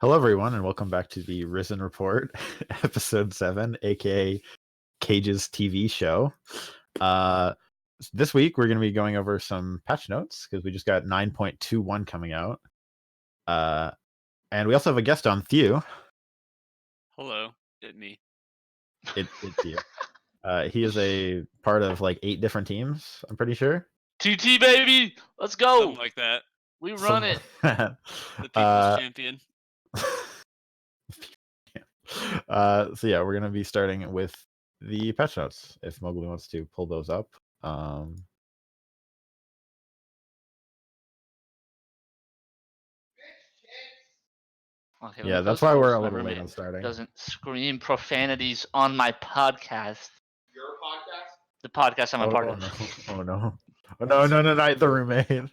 Hello, everyone, and welcome back to the Risen Report, episode 7, aka Cage's TV show. This week, we're going to be going over some patch notes because we just got 9.21 coming out. And we also have a guest on, Thew. Hello, it me. It's you. He is a part of like 8 different teams, I'm pretty sure. TT baby, let's go. Something like that. We run it. The people's champion. So yeah, we're gonna be starting with the patch notes. If Mowgli wants to pull those up. Okay, Yeah, that's why we're a little late on starting. Doesn't scream profanities on my podcast. Your podcast? The podcast I'm a part of. Oh no! Oh no! Not the roommate.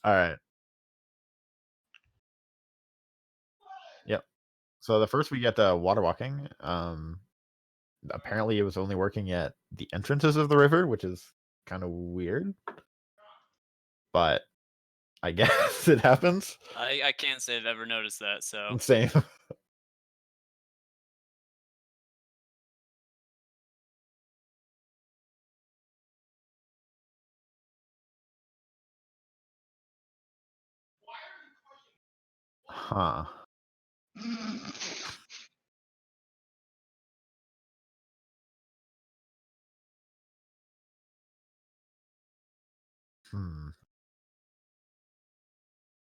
All right. Yep. So the first we get water walking. Apparently it was only working at the entrances of the river, which is kind of weird. But I guess it happens. I can't say I've ever noticed that. So Same. Huh.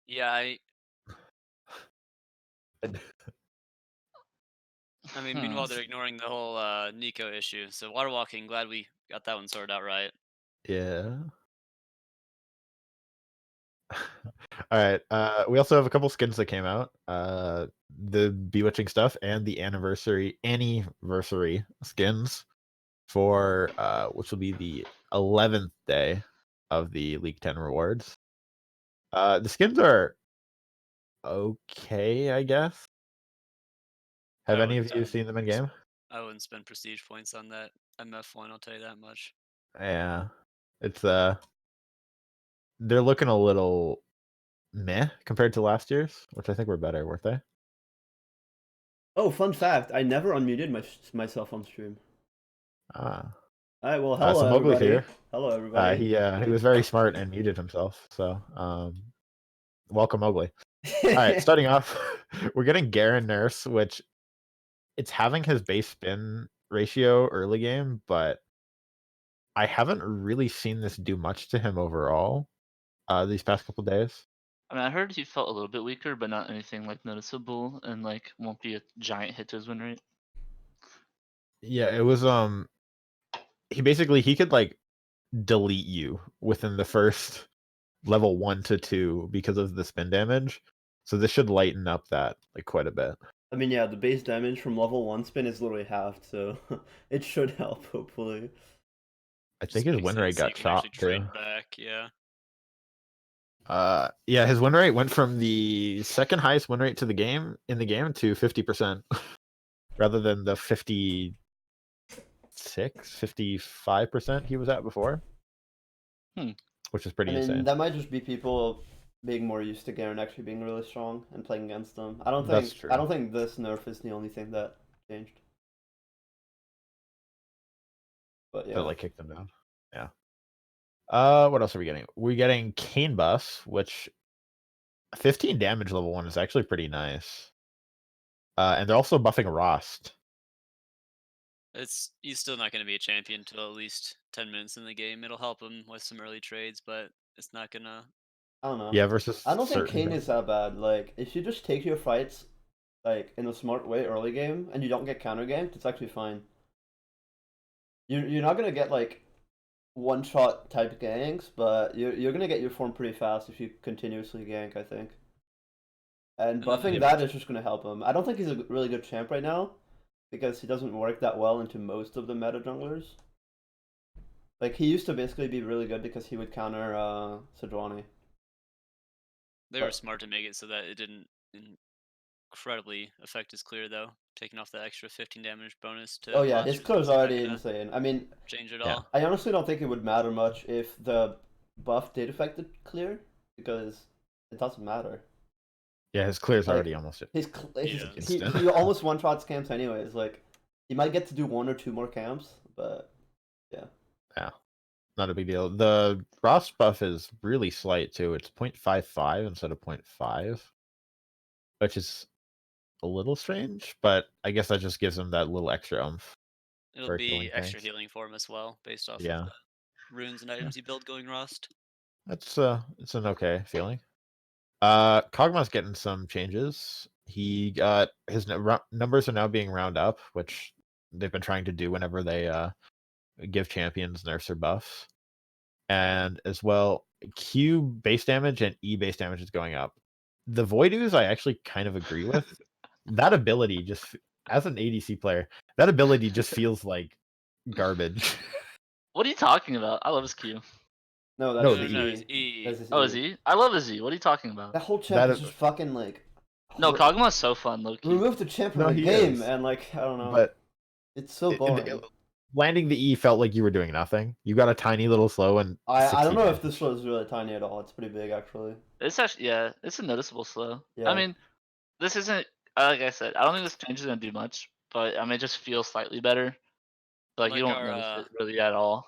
Yeah, I mean, meanwhile they're ignoring the whole Nico issue. So water walking, glad we got that one sorted out right. Yeah. All right. We also have a couple skins that came out. The Bewitching stuff and the anniversary skins for which will be the 11th day of the League 10 rewards. The skins are okay, I guess. Have any of you seen them in game? I wouldn't spend prestige points on that MF1, I'll tell you that much. Yeah. It's they're looking a little meh compared to last year's, which I think were better, weren't they? Oh, fun fact! I never unmuted myself on stream. Ah. All right. Well, hello So Mowgli's everybody. here. Hello everybody. He was very smart and muted himself. So welcome Mowgli. All right, starting off, we're getting Garen Nurse, which it's having his base spin ratio early game, but I haven't really seen this do much to him overall these past couple days. I mean, I heard he felt a little bit weaker, but not anything like noticeable, and like won't be a giant hit to his win rate. Yeah, it was he could like delete you within the first level 1 to 2 because of the spin damage. So this should lighten up that like quite a bit. I mean, yeah, the base damage from level 1 spin is literally halved, so it should help hopefully. I think his win rate got chopped too. Back, yeah. Yeah, his win rate went from the second highest win rate to the game to 50%, rather than the 55% he was at before. Which is pretty insane. That might just be people being more used to Garen actually being really strong and playing against them. I don't think this nerf is the only thing that changed. But yeah. That like kicked them down. Yeah. What else are we getting? We're getting Cane Buff, which 15 damage level 1 is actually pretty nice. And they're also buffing Rost. He's still not going to be a champion till at least 10 minutes in the game. It'll help him with some early trades, but it's not gonna. I don't know. Yeah, versus. I don't think Kane is that bad. Like, if you just take your fights like in a smart way early game and you don't get counter ganked, it's actually fine. You're not gonna get like one shot type ganks, but you're gonna get your form pretty fast if you continuously gank, I think. And buffing that is just gonna help him. I don't think he's a really good champ right now, because he doesn't work that well into most of the meta junglers. Like, he used to basically be really good because he would counter Sejuani. They were smart to make it so that it didn't incredibly affect his clear, though. Taking off the extra 15 damage bonus to. Oh yeah, his clear is already insane. I mean, change it all. I honestly don't think it would matter much if the buff did affect the clear, because it doesn't matter. Yeah, his clear's Like, already almost it. Yeah. He almost one shots camps anyways. Like he might get to do 1 or 2 more camps, but yeah. Yeah, not a big deal. The frost buff is really slight too. It's 0.55 instead of 0.5, which is a little strange, but I guess that just gives him that little extra oomph. It'll for healing be extra tanks. healing for him as well, based off Yeah. of the runes and items you build going Rust. It's an okay feeling. Kog'Maw's getting some changes. He got his numbers are now being round up, which they've been trying to do whenever they give champions nerfs or buffs. And as well, Q base damage and E base damage is going up. The Void Ooze I actually kind of agree with. That ability just as an ADC player, that ability just feels like garbage. What are you talking about? I love his Q. No, that's No, his the No, E. it's E. That's his Oh, E. is he? I love his E. What are you talking about? That whole champ That is just fucking like. No, Kog'Maw's so fun, low key. Remove the champ from No, the he game, is. and like I don't know, But it's so boring. landing the E felt like you were doing nothing. You got a tiny little slow and I don't know 60 if this slow is really tiny at all. It's pretty big actually. It's actually, yeah, it's a noticeable slow. Yeah. I mean, this isn't, like I said, I don't think this change is gonna do much, but I mean, it just feels slightly better. Like, you Like don't our notice it really at all.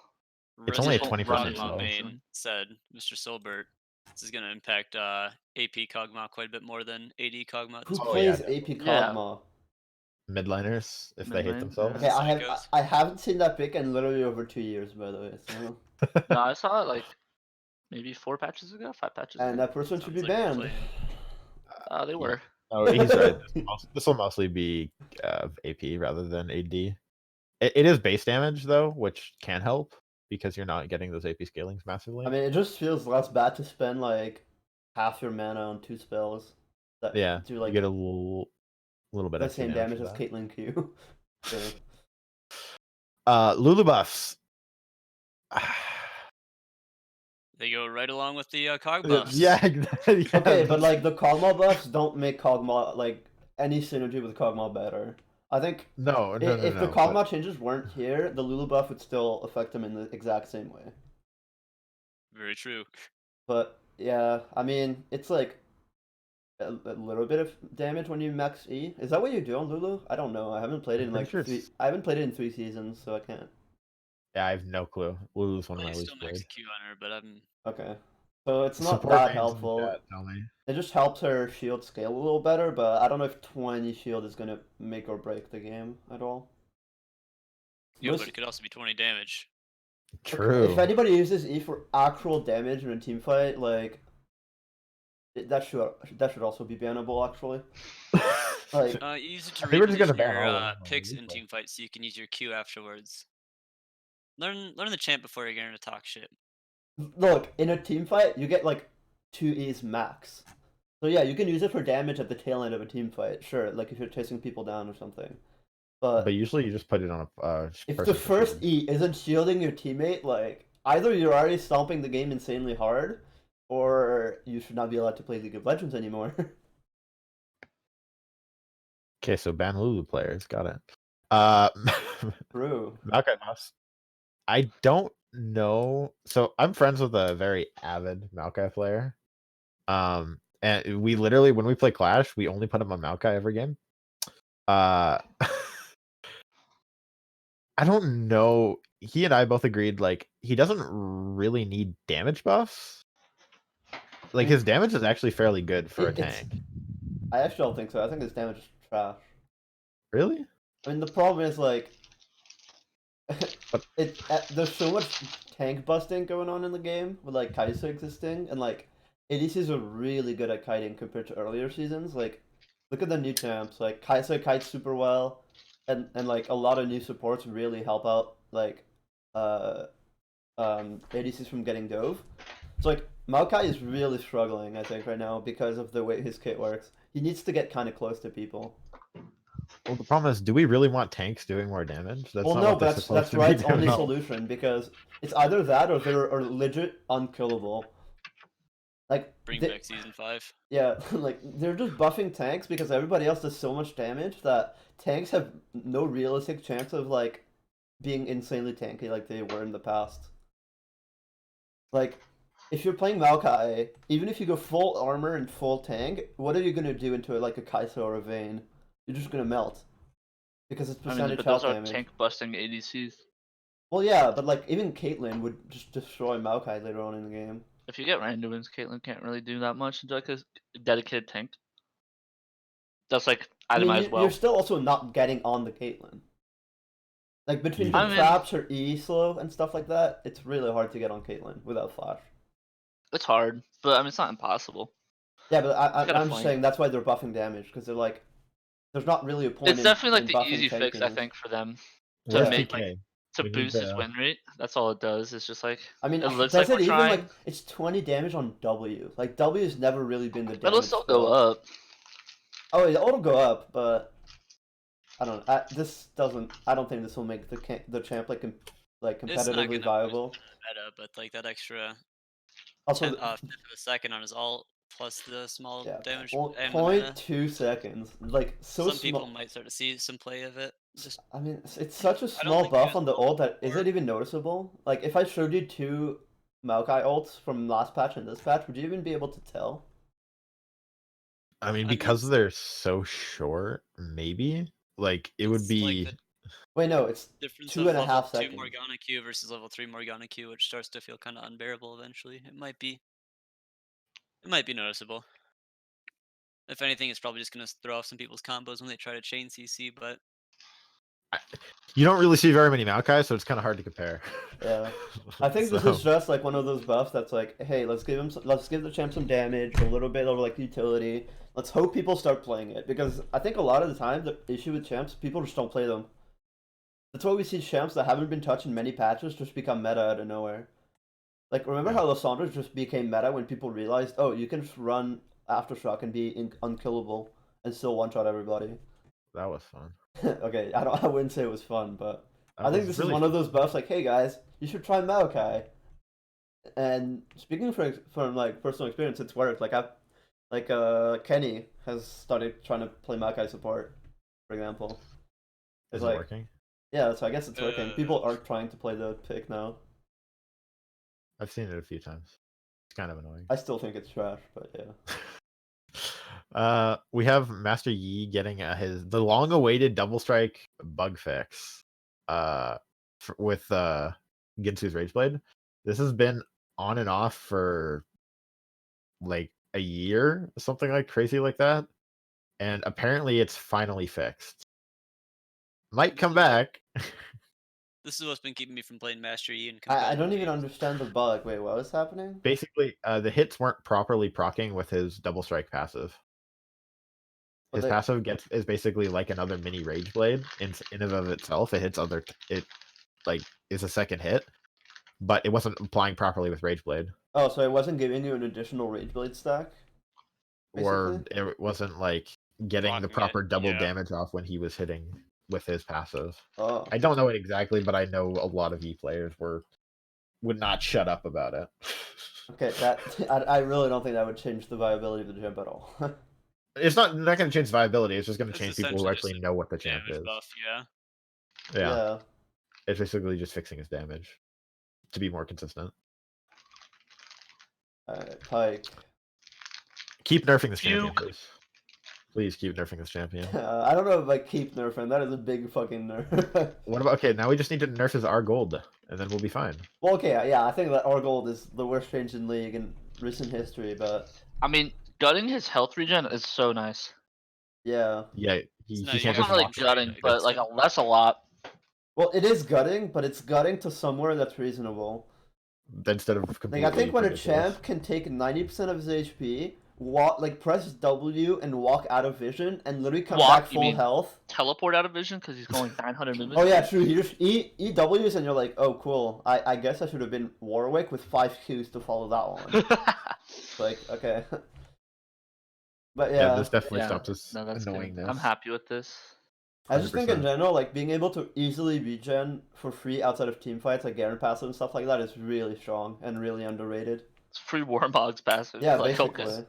It's only a resident 20% Kog'Maw slow. main said, Mr. Silbert, this is going to impact AP Kog'Maw quite a bit more than AD Kog'Maw at Who this Oh, point. yeah, plays AP Yeah. Kog'Maw? Midliners, if they hate Midlane, themselves. Okay, That's how it goes. I haven't seen that pick in literally over 2 years, by the way. So. No, I saw it like maybe 4 patches ago, 5 patches And ago. that person should Sounds be like we're banned. They Yeah. were. Oh, he's right. This will mostly be AP rather than AD. It is base damage though, which can help because you're not getting those AP scalings massively. I mean, it just feels less bad to spend like half your mana on 2 spells that yeah, do like you get a little bit the extra same damage damage as for that. Caitlyn Q. So, Lulu buffs. They go right along with the Cog buffs. Yeah, okay, but like the Kog'Maw buffs don't make Kog'Maw like any synergy with Kog'Maw better. I think no, if the but Kog'Maw changes weren't here, the Lulu buff would still affect him in the exact same way. Very true. But yeah, I mean, it's like a little bit of damage when you max E. Is that what you do on Lulu? I don't know. I haven't played it in pretty like sure three. it's- I haven't played it in 3 seasons, so I can't. yeah, I have no clue. Lulu's one of my I least still max played. Q on her, but I'm Okay, so it's not Support that mains in helpful. chat, tell me. It just helps her shield scale a little better, but I don't know if 20 shield is gonna make or break the game at all. yeah, but Most- it could also be 20 damage. True. If anybody uses E for actual damage in a team fight, like that should also be bannable actually. Like You use it to I think we're just gonna reposition ban your all of them on picks in replay. team fights so you can use your Q afterwards. Learn the champ before you're going to talk shit. look, in a team fight, you get like 2 E's max. So yeah, you can use it for damage at the tail end of a team fight, sure, like if you're chasing people down or something. But usually you just put it on a if person the for first shooting. E isn't shielding your teammate, like either you're already stomping the game insanely hard, or you should not be allowed to play League of Legends anymore. Okay, so ban Lulu players, got it. True. Maokai buffs. I don't know. So I'm friends with a very avid Maokai player. And we literally when we play Clash, we only put him on Maokai every game. I don't know. He and I both agreed like he doesn't really need damage buffs. Like his damage is actually fairly good for a tank. I actually don't think so. I think his damage is trash. Really? I mean, the problem is like, there's so much tank busting going on in the game with like Kai'Sa existing, and like ADCs are really good at kiting compared to earlier seasons. Like, look at the new champs. Like Kai'Sa kites super well, and like a lot of new supports really help out like ADCs from getting dove. So like Maokai is really struggling, I think, right now because of the way his kit works. He needs to get kind of close to people. Well, the problem is, do we really want tanks doing more damage? That's Well, not no, what they're that's supposed to be Right's doing. only No. solution because it's either that or they're legit unkillable. Like Bring they- back season 5. yeah, like they're just buffing tanks because everybody else does so much damage that tanks have no realistic chance of like being insanely tanky like they were in the past. Like if you're playing Maokai, even if you go full armor and full tank, what are you gonna do into like a Kai'Sa or a Vayne? You're just gonna melt because it's I mean, percentage but health those are damage. tank busting ADCs. Well, yeah, but like even Caitlyn would just destroy Maokai later on in the game. If you get randoms, Caitlyn can't really do that much into like a dedicated tank. That's like I mean, itemized you're well. still also not getting on the Caitlyn. Like between the I mean, traps or E slow and stuff like that, it's really hard to get on Caitlyn without flash. it's hard, but I mean, it's not impossible. Yeah, but You gotta I'm flank. saying that's why they're buffing damage because they're like, there's not really a point It's definitely like in the buffing easy fix, I tanking. think, for them to Where's Yeah. make like TK? to We need boost his the. win rate. That's all it does. It's just like I mean, it looks does like we're it even trying. like it's 20 damage on W? Like W has never really been the damage. It'll still go spell. up. Oh, yeah, it'll go up, but I don't know. This doesn't. I don't think this will make the champ like It's not competitively gonna viable. boost the meta, but like that extra Also, fifth of a second on his ult plus the small yeah, damage well, and the meta. 0.2 seconds. Like so Some people small. might start to see some play of it. Just I mean, it's such a I don't small think buff it on the was ult that is before. it even noticeable? Like if I showed you two Maokai ults from last patch and this patch, would you even be able to tell? I mean, I mean, because they're so short, maybe like it would it's like be. the Wait, no, it's difference two of and a level half 2 seconds. Morgana Q versus level 3 Morgana Q, which starts to feel kind of unbearable eventually. It might be noticeable. If anything, it's probably just gonna throw off some people's combos when they try to chain CC, but You don't really see very many Maokai, so it's kind of hard to compare. Yeah, I think this is just like one of those buffs that's like, hey, let's give the champ some damage, a little bit of like utility. Let's hope people start playing it because I think a lot of the time the issue with champs, people just don't play them. That's why we see champs that haven't been touched in many patches just become meta out of nowhere. Like remember how Lissandra just became meta when people realized, oh, you can just run Aftershock and be unkillable and still one shot everybody. That was fun. Okay, I wouldn't say it was fun, but That I think was this really is one of fun. those buffs like, hey guys, you should try Maokai. And speaking from like personal experience, it's worked. Kenny has started trying to play Maokai support, for example. It's Is it like, working? yeah, so I guess it's working. People are trying to play the pick now. I've seen it a few times. It's kind of annoying. I still think it's trash, but yeah. We have Master Yi getting the long-awaited double strike bug fix. With Ginsu's Rageblade. This has been on and off for like a year, something like crazy like that, and apparently it's finally fixed. Might come back. this is what's been keeping me from playing Master Yi and I don't competitive even games. understand the bug. Wait, what is happening? Basically, the hits weren't properly proccing with his double strike passive. His passive is basically like another mini Rage Blade in and of itself. It hits it like is a second hit, but it wasn't applying properly with Rage Blade. Oh, so it wasn't giving you an additional Rage Blade stack? Or Basically? it wasn't like getting the Procking it, proper double yeah. damage off when he was hitting with his passive. Oh. I don't know it exactly, but I know a lot of E players would not shut up about it. Okay, I really don't think that would change the viability of the champ at all. It's not going to change viability. It's just going to It's change people who essentially just actually a know what the champ damage is. buff, yeah. Yeah. It's basically just fixing his damage to be more consistent. Alright, Pike. Keep nerfing this champion, please. Please keep nerfing this champion. I don't know if I keep nerfing. That is a big fucking nerf. What about now we just need to nerf his R gold, and then we'll be fine. Well, okay, yeah, I think that our gold is the worst change in league in recent history, but I mean, gutting his health regen is so nice. yeah. Yeah, he No, can't you're It's just not really walk gutting, away. but like that's a lot. Well, it is gutting, but it's gutting to somewhere that's reasonable. Instead of Like completely I think when a ridiculous. champ can take 90% of his HP, press W and walk out of vision, and literally come back You full mean health. teleport out of vision because he's going 900 movement. Oh yeah, true. You just E Ws and you're like, oh cool. I guess I should have been Warwick with 5 Qs to follow that one. Like okay. But Yeah, yeah, this definitely stops this No, that's annoyingness. good. I'm happy with this. I just think in 100%. general, like being able to easily regen for free outside of team fights, like Garen passive and stuff like that, is really strong and really underrated. It's free Warmog's passive. Yeah, like, basically. okay.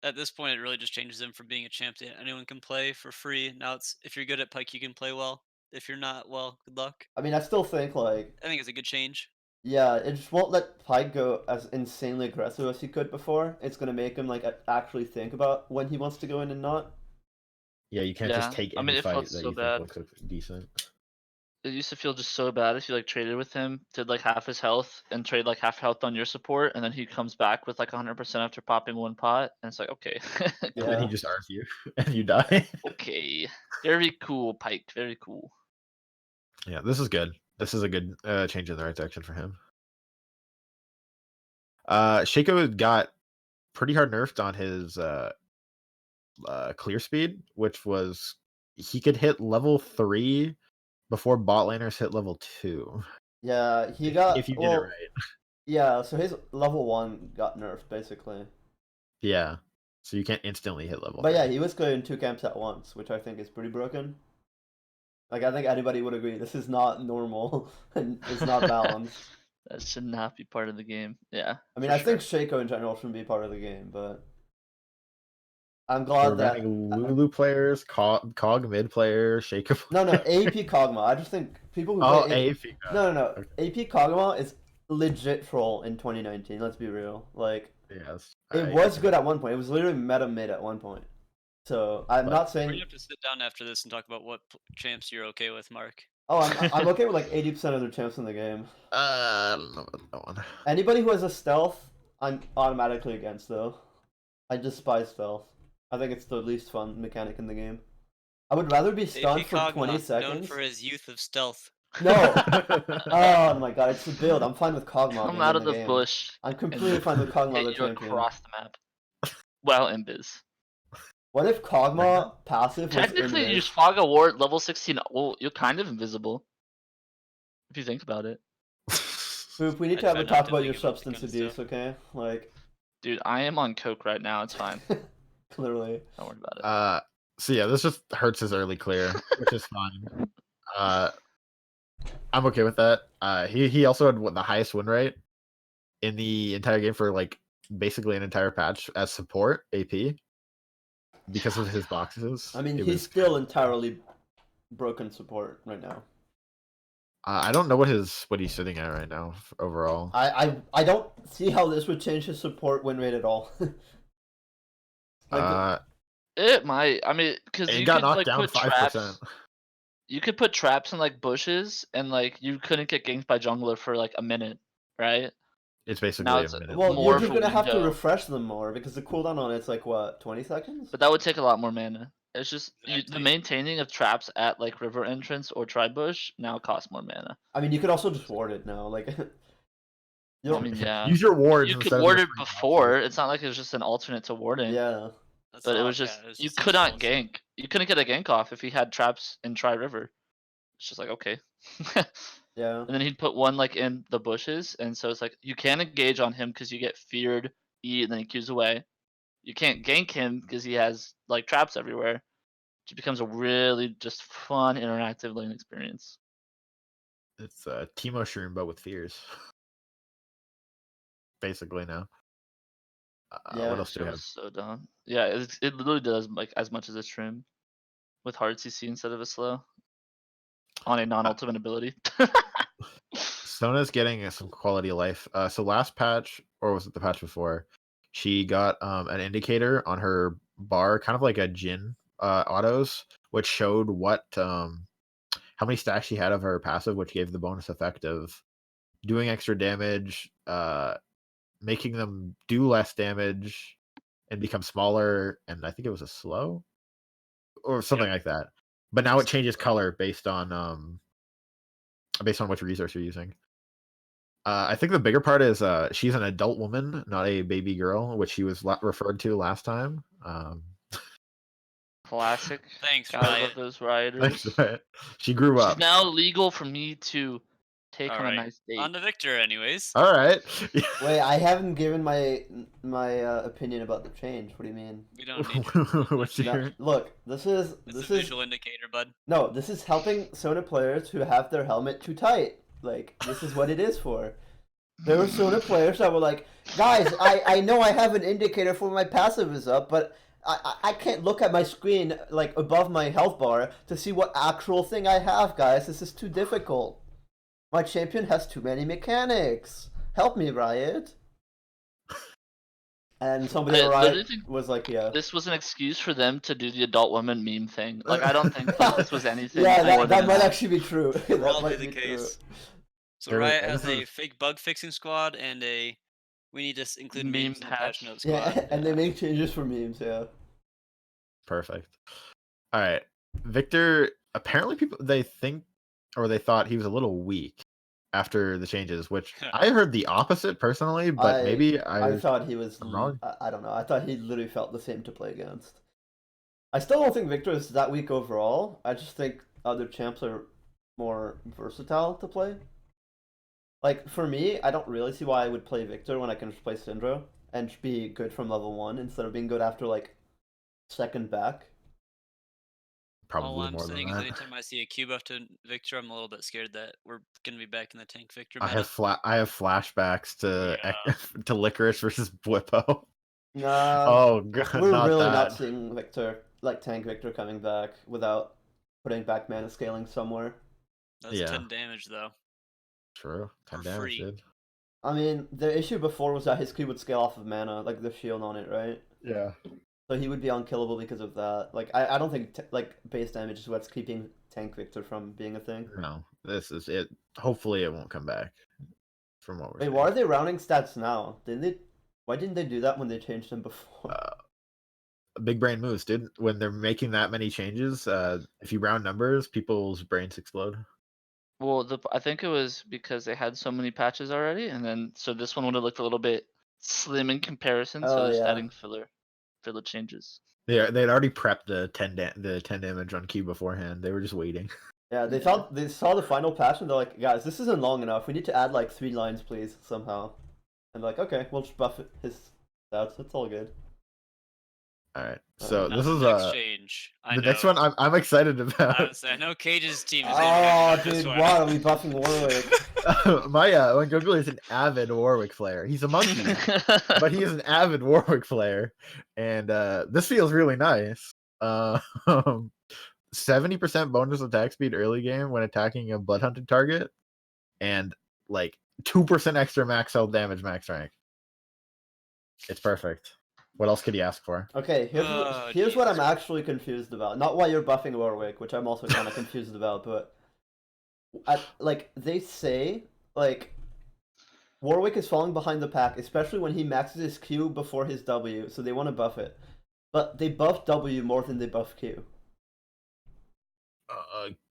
At this point, it really just changes him from being a champ that anyone can play for free. Now it's if you're good at Pike, you can play well. If you're not, well, good luck. I mean, I still think like I think it's a good change. Yeah, it just won't let Pike go as insanely aggressive as he could before. It's gonna make him like actually think about when he wants to go in and not. Yeah, you can't just Yeah, take I mean, any it felt fight that so you think bad. looks decent. It used to feel just so bad if you like traded with him, did like half his health, and trade like half health on your support, and then he comes back with like 100% after popping one pot, and it's like, okay, And then he Yeah. just arms you, and you die. okay, very cool, Pike, very cool. Yeah, this is good. This is a good change in the right direction for him. Shaco got pretty hard nerfed on his clear speed, which was he could hit level 3 before bot laners hit level 2 Yeah, he if got you did it well. right. Yeah, so his level 1 got nerfed basically. Yeah, so you can't instantly hit level But 3. yeah, he was clearing 2 camps at once, which I think is pretty broken. Like I think anybody would agree this is not normal and it's not balanced. That should not be part of the game. Yeah. I mean, for I think sure. Shaco in general shouldn't be part of the game, but I'm So we're glad that banning Lulu players, Cog mid player, Shaco. no, AP Kog'Maw. I just think people who Oh, play AFK. no. Okay. AP Kog'Maw is legit troll in 2019. Let's be real. Like Yes, it was good at one point. It was literally meta mid at one point. So I'm But- not We're saying. gonna have to sit down after this and talk about what champs you're okay with, Mark. Oh, I'm okay with like 80% of the champs in the game. I don't know about that one. Anybody who has a stealth, I'm automatically against though. I despise stealth. I think it's the least fun mechanic in the game. I would rather be stunned AP for 20 Kog'Maw, known seconds. for his youth of stealth. No! Oh my god, it's the build. I'm fine with Kog'Maw Come being out in of the the game. bush. I'm and completely fine with Kog'Maw the get you champion. across the map. Well, in biz. What if Kog'Maw passive was Technically, you invis? Fog a Ward level 16. Well, you're kind of invisible. If you think about it. Boop, we need I to have try a not talk to about think your about that substance kind of abuse, stuff. okay? Like, Dude, I am on coke right now. It's fine. clearly. Don't worry about it. So yeah, this just hurts his early clear, which is fine. I'm okay with that. He also had the highest win rate in the entire game for like basically an entire patch as support AP because of his boxes. I mean, It he's was still entirely broken support right now. I don't know what he's sitting at right now overall. I don't see how this would change his support win rate at all. Like, It might. I mean, because it you got could knocked like down put 5%. traps. You could put traps in like bushes, and like you couldn't get ganked by jungler for like a minute, right? It's basically Now a it's minute. well, more you're of just a gonna have to window. refresh them more because the cooldown on it's like what, 20 seconds? But that would take a lot more mana. It's just the Exactly. maintaining of traps at like river entrance or tri bush now costs more mana. I mean, you could also just ward it now. Like, you I don't. mean, yeah. Use your wards You could instead of ward your it free before. boxes. It's not like it was just an alternate to warding. Yeah. That's But it all- was just yeah, it was you just could not installs. gank. You couldn't get a gank off if he had traps in Tri River. It's just like okay. Yeah. And then he'd put one like in the bushes, and so it's like you can't engage on him because you get feared E, and then he queues away. You can't gank him because he has like traps everywhere. It becomes a really just fun interactive lane experience. It's Teemo Shroom but with fears. Basically now. Yeah, What else do we That have? was so dumb. Yeah, it literally does like as much as a trim with hard CC instead of a slow on a non-ultimate ability. Sona's getting some quality of life. So last patch, or was it the patch before? She got an indicator on her bar, kind of like a Jin autos, which showed what how many stacks she had of her passive, which gave the bonus effect of doing extra damage, making them do less damage and become smaller, and I think it was a slow or something like that. But now it changes color based on which resource you're using. I think the bigger part is she's an adult woman, not a baby girl, which she was referred to last time. Classic. Thanks, Gotta Riot. love those rioters. She grew She's up. now legal for me to take All on a right. nice date. On to Victor, anyways. All right. Wait, I haven't given my opinion about the change. What do you mean? We don't need to. What's No, your... look, this is It's a visual indicator, bud. no, this is helping Sona players who have their helmet too tight. Like, this is what it is for. There were Sona players that were like, guys, I know I have an indicator for my passive is up, but I can't look at my screen like above my health bar to see what actual thing I have, guys. This is too difficult. My champion has too many mechanics. Help me, Riot. And somebody I at literally Riot think was like, yeah. this was an excuse for them to do the adult women meme thing. Like, I don't think that this was anything Yeah, more that than might that. actually be true. That Probably might the be true. case. So There- Riot and has this a is- fake bug fixing squad and a we need to include Meme memes in the patch patch. note squad. Yeah, and they Yeah. make changes for memes, yeah. Perfect. All right, Victor. Apparently, they thought he was a little weak after the changes, which I heard the opposite personally. But maybe I thought he was I'm wrong. I don't know. I thought he literally felt the same to play against. I still don't think Victor is that weak overall. I just think other champs are more versatile to play. Like for me, I don't really see why I would play Victor when I can just play Syndra and be good from level 1 instead of being good after like second back. All Probably I'm more than saying is that. anytime I see a Q buff to Victor, I'm a little bit scared that we're gonna be back in the tank Victor I meta. have flashbacks to to Licorice versus Blippo. Nah, Oh god, we're not really that. not seeing Victor, like tank Victor coming back without putting back mana scaling somewhere. That's Yeah. 10 damage though. True. 10 For damage, free. dude. I mean, the issue before was that his Q would scale off of mana, like the shield on it, right? Yeah. So he would be unkillable because of that. Like, I don't think like base damage is what's keeping tank Victor from being a thing. No, this is it. Hopefully, it won't come back. From what we're Wait, saying. why are they rounding stats now? Didn't they? Why didn't they do that when they changed them before? Big brain moves, dude. When they're making that many changes, if you round numbers, people's brains explode. Well, I think it was because they had so many patches already, and then so this one would have looked a little bit slim in comparison. So Oh, just yeah. adding filler changes. They'd already prepped the 10 damage on Q beforehand. They were just waiting. Yeah, they saw the final patch and they're like, guys, this isn't long enough. We need to add like 3 lines, please, somehow. And like, okay, we'll just buff his stats. It's all good. All right. So Now this the is next change. I the know. next one I'm excited about. I know Cage's team is Oh, impacted by this dude, one. why are we buffing Warwick? My Google is an avid Warwick player. He's a monkey, but he is an avid Warwick player, and this feels really nice. 70% bonus attack speed early game when attacking a blood hunted target, and like 2% extra max health damage max rank. It's perfect. What else could you ask for? Okay, here's what I'm Jesus. actually confused about. Not why you're buffing Warwick, which I'm also kind of confused about, but like they say, like Warwick is falling behind the pack, especially when he maxes his Q before his W, so they want to buff it. But they buff W more than they buff Q.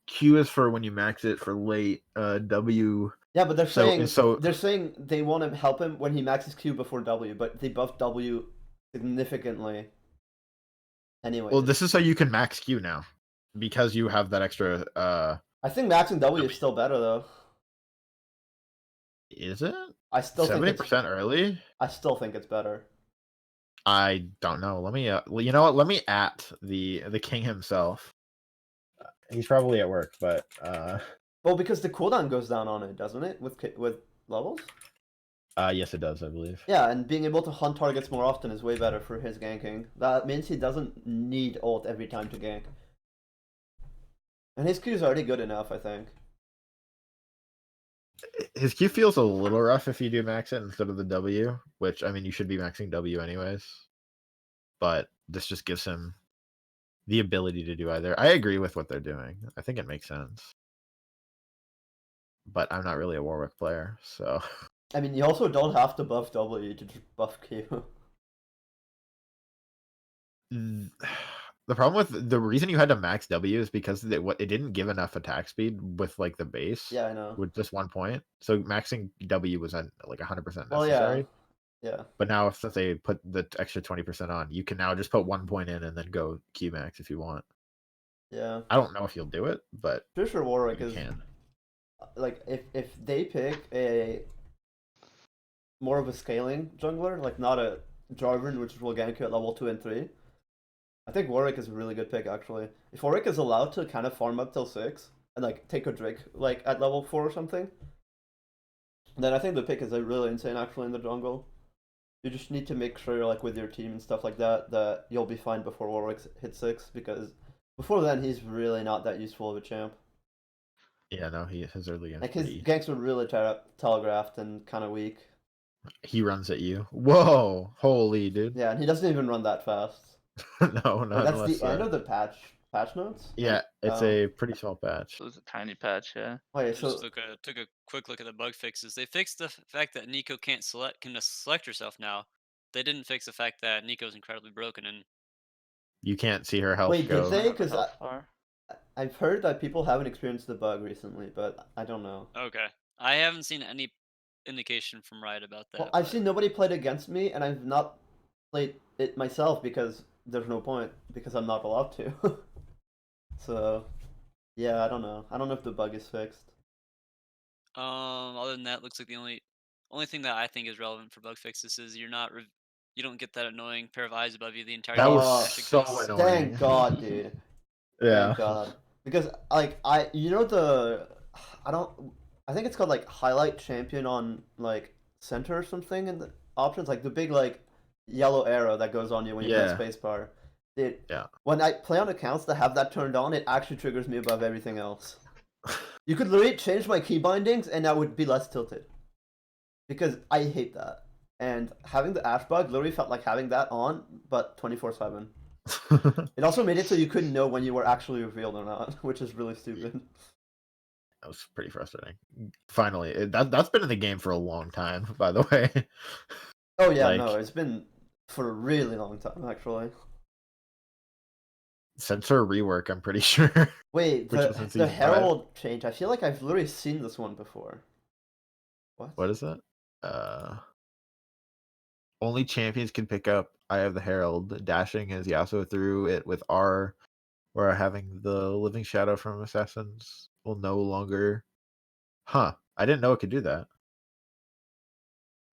Q is for when you max it for late. W. Yeah, but they're So saying they want to help him when he maxes Q before W, but they buff W significantly. Anyway. well, this is so you can max Q now, because you have that extra. I think maxing W is still better though. Is it? I still think 70% early. I still think it's better. I don't know. Let me. You know what? Let me at the king himself. He's probably at work, but Well, because the cooldown goes down on it, doesn't it? With levels. yes, it does. I believe. Yeah, and being able to hunt targets more often is way better for his ganking. That means he doesn't need ult every time to gank. And his Q is already good enough, I think. His Q feels a little rough if you do max it instead of the W, which I mean you should be maxing W anyways. But this just gives him the ability to do either. I agree with what they're doing. I think it makes sense. But I'm not really a Warwick player, so I mean, you also don't have to buff W to just buff Q. the problem with the reason you had to max W is because it didn't give enough attack speed with like the base. Yeah, I know. With just 1 point, so maxing W was at like 100% necessary. Well, yeah. But now since they put the extra 20% on, you can now just put 1 point in and then go Q max if you want. Yeah. I don't know if you'll do it, but Pretty sure Warwick you is can. like if they pick a more of a scaling jungler, like not a Jarvan, which will gank you at level 2 and 3. I think Warwick is a really good pick actually. If Warwick is allowed to kind of farm up till 6 and like take a Drake like at level 4 or something, then I think the pick is really insane actually in the jungle. You just need to make sure like with your team and stuff like that that you'll be fine before Warwick hits 6, because before then he's really not that useful of a champ. Yeah, no, his early game's Like his pretty. ganks were really telegraphed and kind of weak. He runs at you. Whoa, holy dude. Yeah, and he doesn't even run that fast. No, Wait, not that's unless. the end of the patch notes. Yeah, it's Oh. a pretty small patch. It was a tiny patch, yeah. Wait, Just so took a quick look at the bug fixes. They fixed the fact that Nico can just select herself now. They didn't fix the fact that Nico's incredibly broken and You can't see her health wait, did go. they? What the Because health bar? I've heard that people haven't experienced the bug recently, but I don't know. okay. I haven't seen any indication from Riot about Well, that. I've But seen nobody played against me, and I've not played it myself because there's no point because I'm not allowed to. So, yeah, I don't know. I don't know if the bug is fixed. other than that, looks like the only thing that I think is relevant for bug fixes is you don't get that annoying pair of eyes above you the entire That time was the Oh, match so exists. annoying. Thank God, dude. Yeah. Thank God. Because I think it's called like highlight champion on like center or something in the options, like the big like yellow arrow that goes on you when you Yeah. press spacebar. Dude, Yeah. when I play on accounts that have that turned on, it actually triggers me above everything else. You could literally change my key bindings and I would be less tilted. Because I hate that. And having the ash bug literally felt like having that on, but 24/7. It also made it so you couldn't know when you were actually revealed or not, which is really stupid. That was pretty frustrating. Finally, that's been in the game for a long time, by the way. Oh yeah, Like- no, it's been for a really long time actually. Since her rework, I'm pretty sure. Wait, Which was in the season 5. Herald change. I feel like I've literally seen this one before. What is it? Only champions can pick up Eye of the Herald. Dashing as Yasuo threw it with R, or having the living shadow from assassins will no longer. Huh. I didn't know it could do that.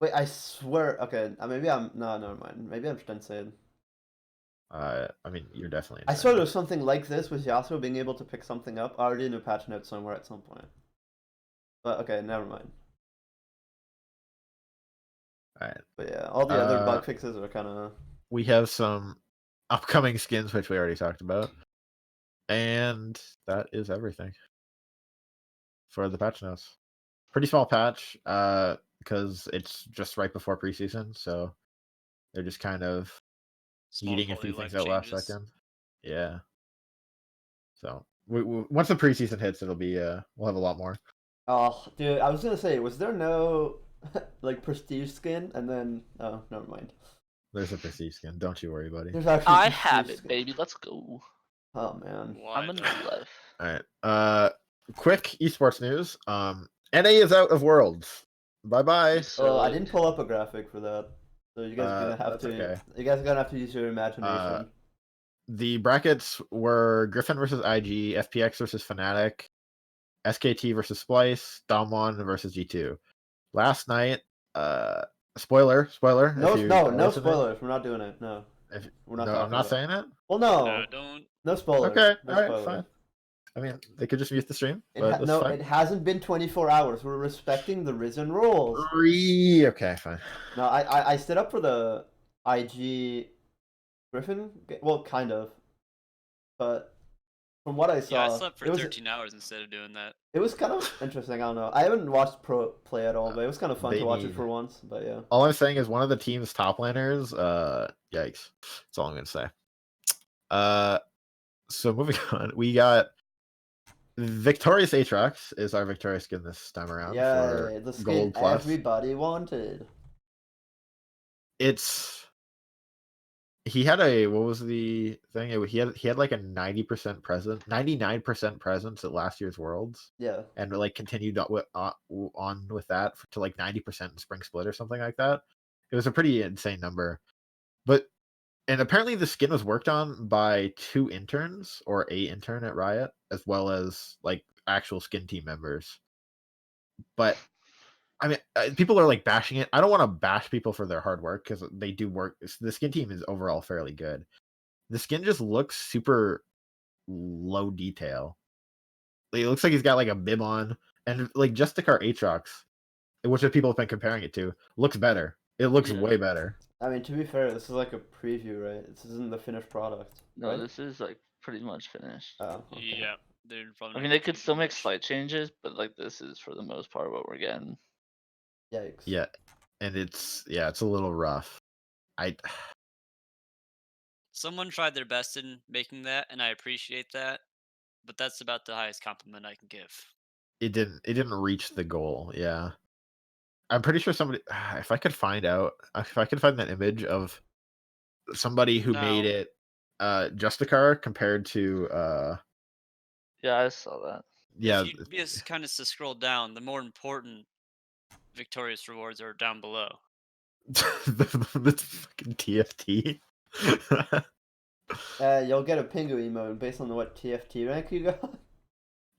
Wait, I swear. Okay, maybe I'm. No, never mind. Maybe I'm insane. I mean, you're definitely I insane. swear there was something like this with Yasuo being able to pick something up already in a patch note somewhere at some point. But okay, never mind. Alright. But yeah, all the other bug fixes are kind of. We have some upcoming skins, which we already talked about. And that is everything for the patch notes. Pretty small patch, because it's just right before preseason, so they're just kind of Small eating a quality few of life things out last changes. second. Yeah. So once the preseason hits, it'll be we'll have a lot more. Oh, dude, I was gonna say, was there no like prestige skin? And then, oh, never mind. There's a prestige skin. Don't you worry, buddy. There's actually. I prestige have it, skin. baby. Let's go. Oh man. Why I'm in though? the life. All right. Quick esports news. NA is out of Worlds. Bye bye. Oh, I didn't pull up a graphic for that, so you guys are gonna have that's to. okay. You guys are gonna have to use your imagination. The brackets were Griffin versus IG, FPX versus Fnatic, SKT versus Splice, Damwon versus G2. Last night, spoiler. No, if you no, are no listening. spoilers. We're not doing it. No, we're not. No, I'm not saying it. Well, no, No, don't. no spoilers. Okay, no all right, spoilers. fine. I mean, they could just mute the stream, but that's No, fine. it hasn't been 24 hours. We're respecting the Risen rules. Okay, fine. No, I stood up for the IG Griffin. Well, kind of, but from what I saw, Yeah, I slept for it was 13 hours instead of doing that. it was kind of interesting. I don't know. I haven't watched pro play at all, but it was kind of fun They to watch it need- for once. But yeah. All I'm saying is one of the team's top laners. Yikes. That's all I'm gonna say. So moving on, we got Victorious Aatrox is our Victorious skin this time around. Yeah, for the skin Gold Plus. everybody wanted. He had a, what was the thing? He had like a 90% presence, 99% presence at last year's Worlds, Yeah. and like continued on with that to like 90% in Spring Split or something like that. It was a pretty insane number, and apparently the skin was worked on by 2 interns or a intern at Riot, as well as like actual skin team members. But I mean, people are like bashing it. I don't want to bash people for their hard work because they do work. The skin team is overall fairly good. The skin just looks super low detail. It looks like he's got like a bib on, and like Justicar Aatrox, which people have been comparing it to, looks better. It looks Yeah. way better. I mean, to be fair, this is like a preview, right? This isn't the finished product. No, right? this is like pretty much finished. Oh, okay. Yeah. they're probably I not mean, gonna they could change still it make much. slight changes, but like this is for the most part what we're getting. Yikes. Yeah, and it's a little rough. I Someone tried their best in making that, and I appreciate that. But that's about the highest compliment I can give. it didn't reach the goal. Yeah, I'm pretty sure somebody. If I could find that image of somebody who made Now, it, Justicar compared to Yeah, I saw that. yeah, if you just kind of to scroll down, the more important victorious rewards are down below. the fucking TFT. You'll get a Pingu emote based on what TFT rank you got.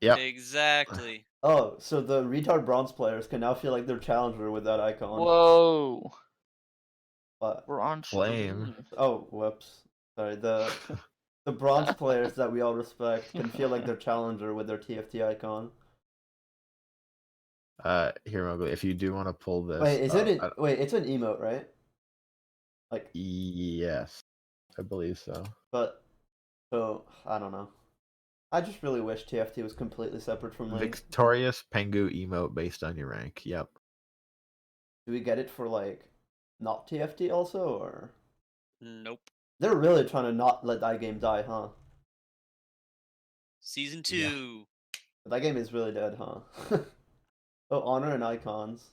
Yep. Exactly. Oh, so the retard bronze players can now feel like they're challenger with that icon. Whoa, What? we're on Flame. stream. Oh, whoops. Sorry. The bronze players that we all respect can feel like they're challenger with their TFT icon. Here, Mowgli, if you do want to pull this, Wait, is it? Wait, it's an emote, right? Like, yes, I believe so. but so I don't know. I just really wish TFT was completely separate from Link. Victorious Pengu emote based on your rank. Yep. Do we get it for like not TFT also, or Nope. they're really trying to not let that game die, huh? Season Yeah. 2. That game is really dead, huh? Oh, honor and icons.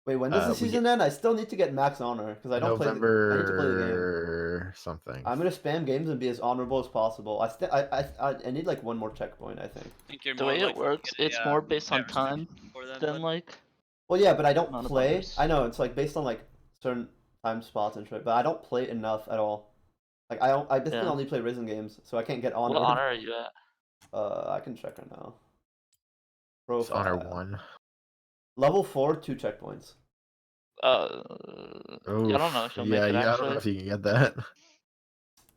Wait, when does the season end? I still need to get max honor because I don't play. I need to play the game. November something. I'm gonna spam games and be as honorable as possible. I need like one more checkpoint, I think. I think you're The more way it likely to works, get it's a, more based on merit time for them, than but like Well, yeah, but I don't amount of play. others. I know it's like based on like certain time spots and shit, but I don't play enough at all. Like I basically Yeah. only play Risen games, so I can't get honor. What honor are you at? I can check right now. It's honor Profile. 1. Level 4, 2 checkpoints. Yeah, I don't know if you'll make it I don't know actually. if you can get that.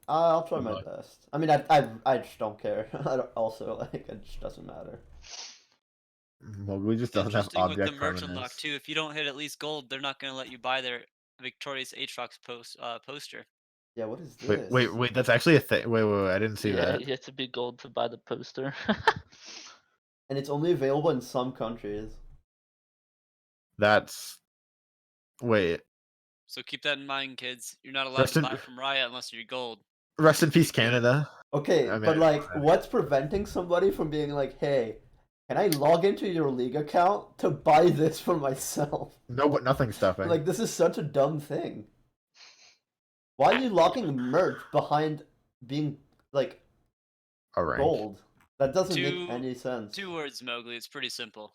I'll try my Look. best. I mean, I just don't care. I don't, also, like, it just doesn't matter. Mowgli just doesn't have interesting with the object merch unlock permanence. too. If you don't hit at least gold, they're not gonna let you buy their victorious Aatrox poster. Yeah, what is this? Wait, that's actually a thing. Wait, I didn't see Yeah, that. you have to be gold to buy the poster. And it's only available in some countries. That's wait. So keep that in mind, kids. You're not allowed Rest to in buy from Riot unless you're gold. rest in peace, Canada. Okay, I mean, but like, what's preventing somebody from being like, hey, can I log into your league account to buy this for myself? no, but nothing's stopping. Like, this is such a dumb thing. Why are you locking merch behind being, like, A rank. gold? That doesn't make any sense. 2 words, Mowgli. It's pretty simple.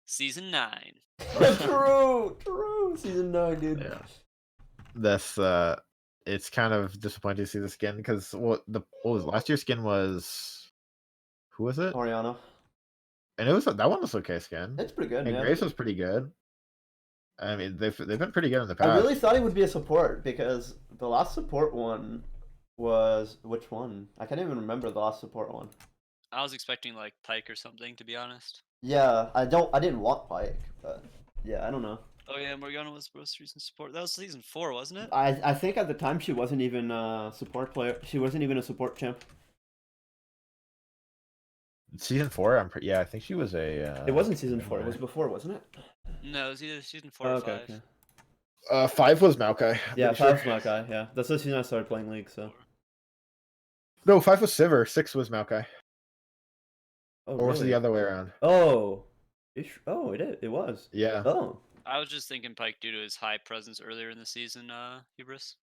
Season 9. True. Season 9, dude. Yeah. That's it's kind of disappointing to see the skin because what was last year's skin was who was it? Oriana. And it was that one was okay skin. It's pretty good, And yeah. Graves was pretty good. I mean, they've been pretty good in the I past. really thought he would be a support because the last support one was which one? I can't even remember the last support one. I was expecting like Pike or something, to be honest. Yeah, I didn't want Pike, but yeah, I don't know. Oh yeah, Morgana was most recent support. That was season 4, wasn't it? I think at the time she wasn't even a support player. She wasn't even a support champ. Season 4, yeah, I think she was a. It wasn't season 4. It was before, wasn't it? No, it was either season 4 or 5. Okay. 5 was Maokai. Yeah, pretty 5's my guy. Yeah, that's the season I started playing League. So. No, 5 was Sivir. 6 was Maokai. Oh, Or was it really? the other way around? Oh. It was. Yeah. Oh. I was just thinking Pike due to his high presence earlier in the season, Hubris.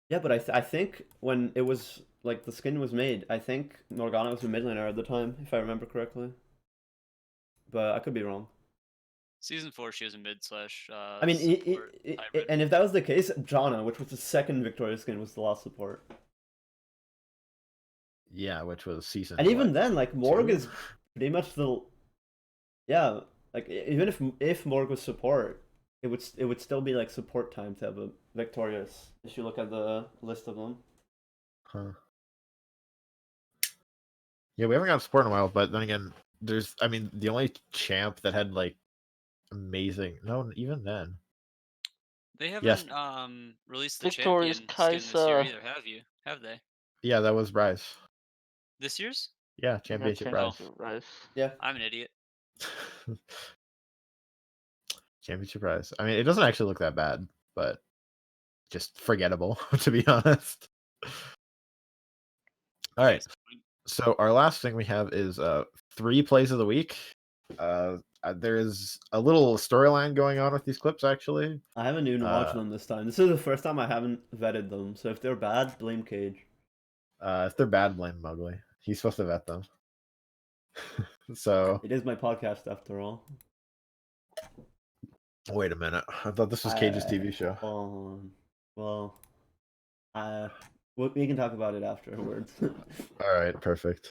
Yeah, but I think when it was like the skin was made, I think Morgana was a mid laner at the time, if I remember correctly. But I could be wrong. Season 4, she was a mid slash. I mean, support hybrid. and if that was the case, Janna, which was the second Victoria skin, was the last support. Yeah, which was season. And even what, then, like Morg 2? is pretty much the. Yeah, like even if Morg was support, it would still be like support time to have a Victorious. If you look at the list of them. Huh. Yeah, we haven't got support in a while, but then again, I mean, the only champ that had like amazing. No, even then. They Yes. haven't released the Victorious champion skin this year Kaisa. either, have you? Have they? Yeah, that was Bryce. This year's? Yeah, Yeah, championship championship prize. rice. Yeah. I'm an idiot. Championship prize. I mean, it doesn't actually look that bad, but just forgettable, to be honest. All right. Nice. So our last thing we have is 3 plays of the week. There's a little storyline going on with these clips, actually. I haven't even watched them this time. This is the first time I haven't vetted them. So if they're bad, blame Cage. If they're bad, blame Mowgli. He's supposed to vet them. So It is my podcast after all. wait a minute. I thought this was Cage's TV show. Well, we can talk about it afterwards. All right, perfect.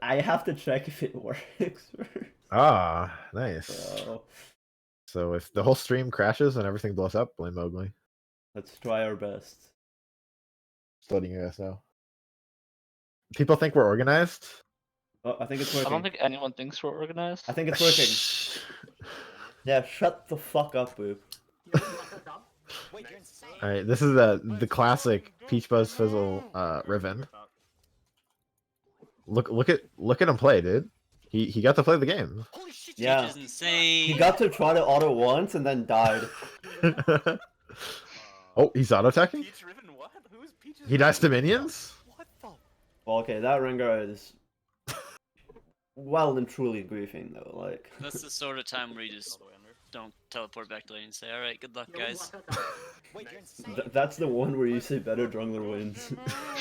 I have to check if it works first. Ah, nice. So if the whole stream crashes and everything blows up, blame Mowgli. Let's try our best. Just letting you guys know. People think we're organized. Oh, I think it's I working. don't think anyone thinks we're organized. I think it's working. Yeah, shut the fuck up, Boop. All right, this is the classic Peach Buzz Fizzle Riven. Look at him play, dude. He got to play the game. Yeah. Peach is insane. He got to try to auto once and then died. Oh, he's auto attacking. He dies to minions. Well, okay, that Rengar is well and truly griefing though. Like That's the sort of time where you just don't teleport back to lane and say, "All right, good luck, guys." that's the one where you say better jungler wins.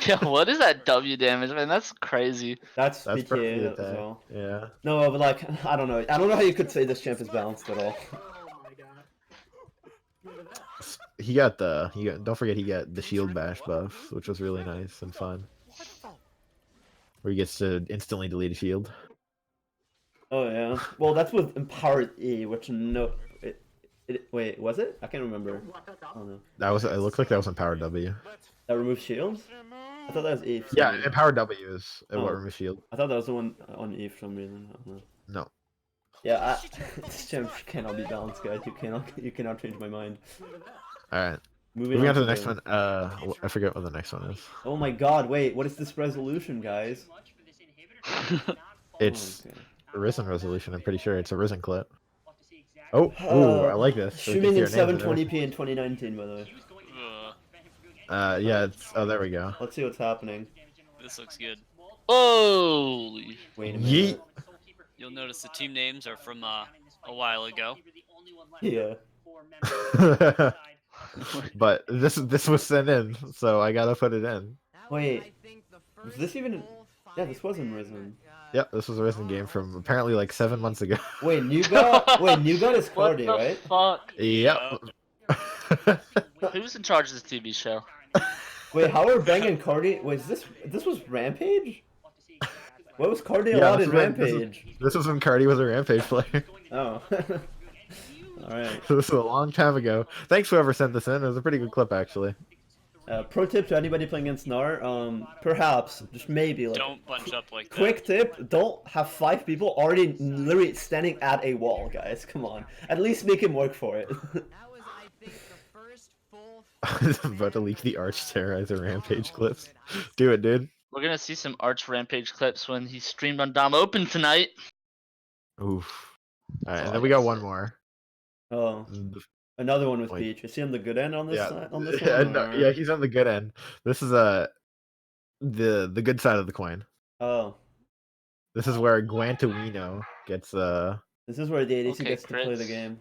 Yeah, what is that W damage, man? That's crazy. That's That's PTA perfect as attack. well. Yeah. No, but like I don't know. I don't know how you could say this champ is balanced at all. He got don't forget he got the shield bash buff, which was really nice and fun. Where he gets to instantly delete a shield. Oh yeah. Well, that's with empowered E, which wait, was it? I can't remember. Oh no. It looked like that was empowered W. That removes shields? I thought that was E. For some Yeah, reason. empowered W is what Oh. removes shield. I thought that was the one on E for some reason. I don't know. No. Yeah, this champ cannot be balanced, guys. You cannot change my mind. All right. Moving Moving on to the next one. I forget what the next one is. Oh my god, wait, what is this resolution, guys? It's okay. a Risen resolution. I'm pretty sure it's a Risen clip. Oh, ooh, I like this. So we can Streaming see in our names and 720p in 2019, by the way. Ugh, yeah, there we go. Let's see what's happening. this looks good. Holy. Wait a Yeet. minute. You'll notice the team names are from a while ago. Yeah. But this was sent in, so I gotta put it in. Wait, was this even? Yeah, this wasn't Risen. Yep, this was a Risen game from apparently like 7 months ago. Wait, New God is What Cardi, the right? fuck? Yep. Who's in charge of this TV show? Wait, how are Bang and Cardi? Wait, this was Rampage? What was Cardi Yeah, allowed this in was when- Rampage? This was when Cardi was a Rampage player. Oh. Alright. This was a long time ago. Thanks whoever sent this in. It was a pretty good clip actually. Pro tip to anybody playing against Gnar, perhaps, just maybe, like, Don't bunch up like that. quick tip, don't have 5 people already literally standing at a wall, guys. Come on. At least make him work for it. I'm about to leak the Arch Terrorizer Rampage clips. Do it, dude. We're gonna see some Arch Rampage clips when he streamed on Dom Open tonight. Oof. Alright, That's and all then I we gotta got one say. more. Oh, The- another one with Wait. Peach. Is he on the good end on this Yeah, side, on this yeah, one? no, or- yeah, he's on the good end. This is the good side of the coin. Oh, This is where Guantuino gets this is where the ADC Okay, gets to play the crits. game.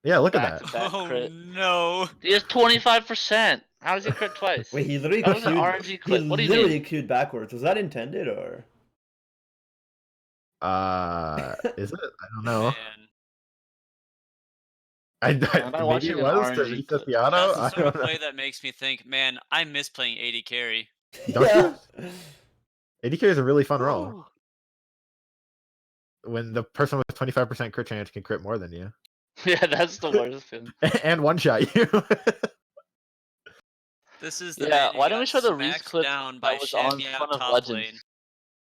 yeah, look at Back that. to back Oh crit. no! He has 25%. How does he crit twice? Wait, he literally That was an queued. RNG clip. He What do you literally mean? queued backwards. Was that intended or? Is it? I don't know. Man, Am I Maybe watching it an was to RNG reset clip? the auto. that's I the sort don't of know. play that makes me think, man, I miss playing AD carry. Don't yeah. ADK is a really fun role. When the person with 25% crit chance can crit more than you. Yeah, that's the worst feeling. And one shot you. This is the Yeah, man who why don't we got show the Reese smacked clip down that by was on Shammy Fun out of top Legends? lane.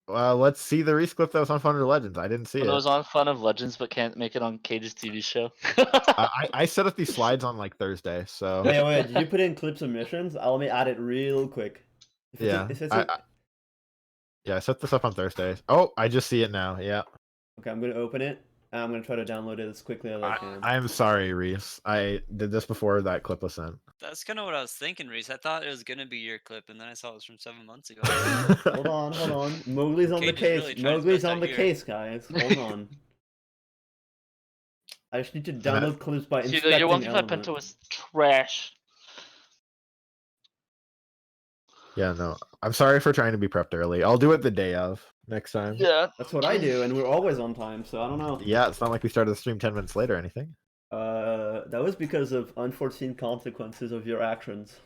Let's see the Reese clip that was on Fun of Legends. I didn't see When it. it was on Fun of Legends, but can't make it on Cage's TV show. I set up these slides on like Thursday, so Wait, did you put in clip submissions? Let me add it real quick. yeah. If it's Yeah, I set this up on Thursday. Oh, I just see it now. Yeah. okay, I'm gonna open it. And I'm gonna try to download it as quickly as I can. I'm sorry, Reese. I did this before that clip was sent. That's kind of what I was thinking, Reese. I thought it was gonna be your clip, and then I saw it was from 7 months ago. Hold on. Mowgli's on the Cage is case. really trying his Mowgli's best on out the here. case, guys. Hold on. I just need to download clips by Hugo, inspecting your 135 element. Penta was trash. Yeah, no. I'm sorry for trying to be prepped early. I'll do it the day of next time. Yeah. That's what I do, and we're always on time, so I don't know. Yeah, it's not like we started the stream 10 minutes late or anything. That was because of unforeseen consequences of your actions.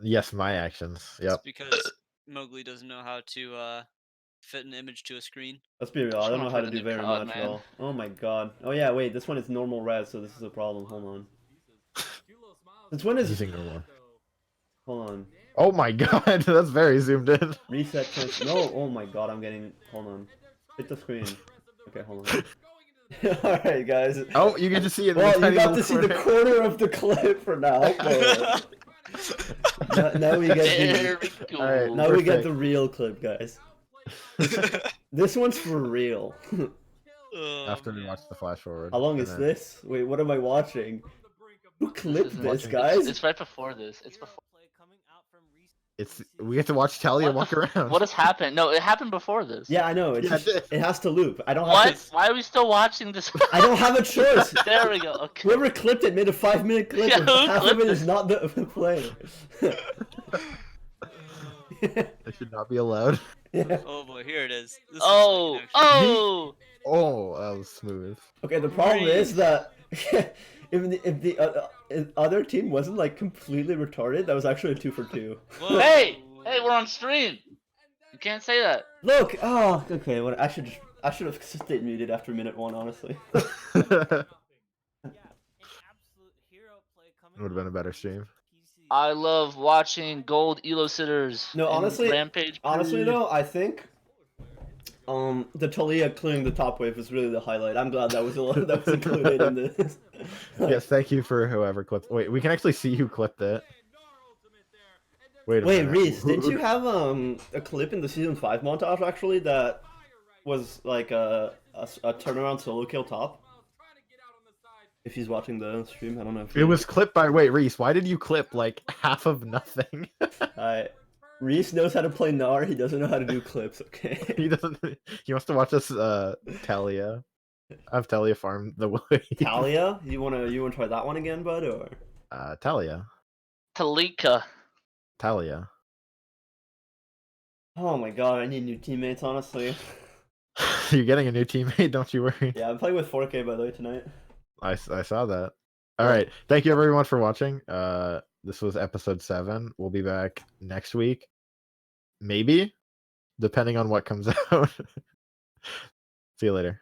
Yes, my actions. It's Yep. because Mowgli doesn't know how to fit an image to a screen. Let's be real, I Just don't know wanna how play to the do new very COD, much man. at all. Oh my god. Oh yeah, wait, this one is normal res, so this is a problem. Hold on. This one is... Using normal. Hold on. Oh my god, that's very zoomed in. Reset trans... No, oh my god, I'm getting... Hold on. Hit the screen. Okay, hold on. Alright, guys. Oh, you get to see it. In Well, the you tiny got to little see the corner. corner of the clip for now. Now we get There the... we go. Alright, Now we get perfect. the real clip, guys. This one's for real. After we watch the flash forward. How long and is then- this? Wait, what am I watching? Who clipped isn't this, watching- guys? It's right before this. It's before. We get to watch Talia What walk the around. What has happened? No, it happened before this. Yeah, I know. It's Yeah, just, it has to loop. I don't have What? to... Why are we still watching this? I don't have a choice. There we go. Okay. Whoever clipped it made a 5-minute clip, Yeah, and who half of clipped it is it? not the play. It should not be allowed. Yeah. Oh boy, here it is. This Oh, looks like an action. oh! Oh, that was smooth. Okay, the problem is that if the other team wasn't like completely retarded, that was actually a 2 for 2. Whoa. Hey, we're on stream. You can't say that. Look, oh, okay. Well, I should have stayed muted after minute 1, honestly. It would have been a better stream. I love watching gold elo sitters. No, and honestly- Rampage. Honestly breed. though, I think the Talia clearing the top wave was really the highlight. I'm glad that was included in this. Yes, thank you for whoever clipped. Wait, we can actually see who clipped it. Wait a Wait, minute. Reese, didn't you have a clip in the season 5 montage actually that was like a turnaround solo kill top? If he's watching the stream, I don't know if It was clipped by. Wait, Reese, why did you clip like half of nothing? Reese knows how to play Gnar, he doesn't know how to do clips, okay? He doesn't. He wants to watch us. Talia. Have Talia farm the wood. Talia, you wanna try that one again, bud, or Talia. Talika. Talia. oh my god, I need new teammates, honestly. You're getting a new teammate, don't you worry. Yeah, I'm playing with 4K by the way tonight. I saw that. All right. Thank you everyone for watching. This was episode 7. We'll be back next week. Maybe, depending on what comes out. See you later.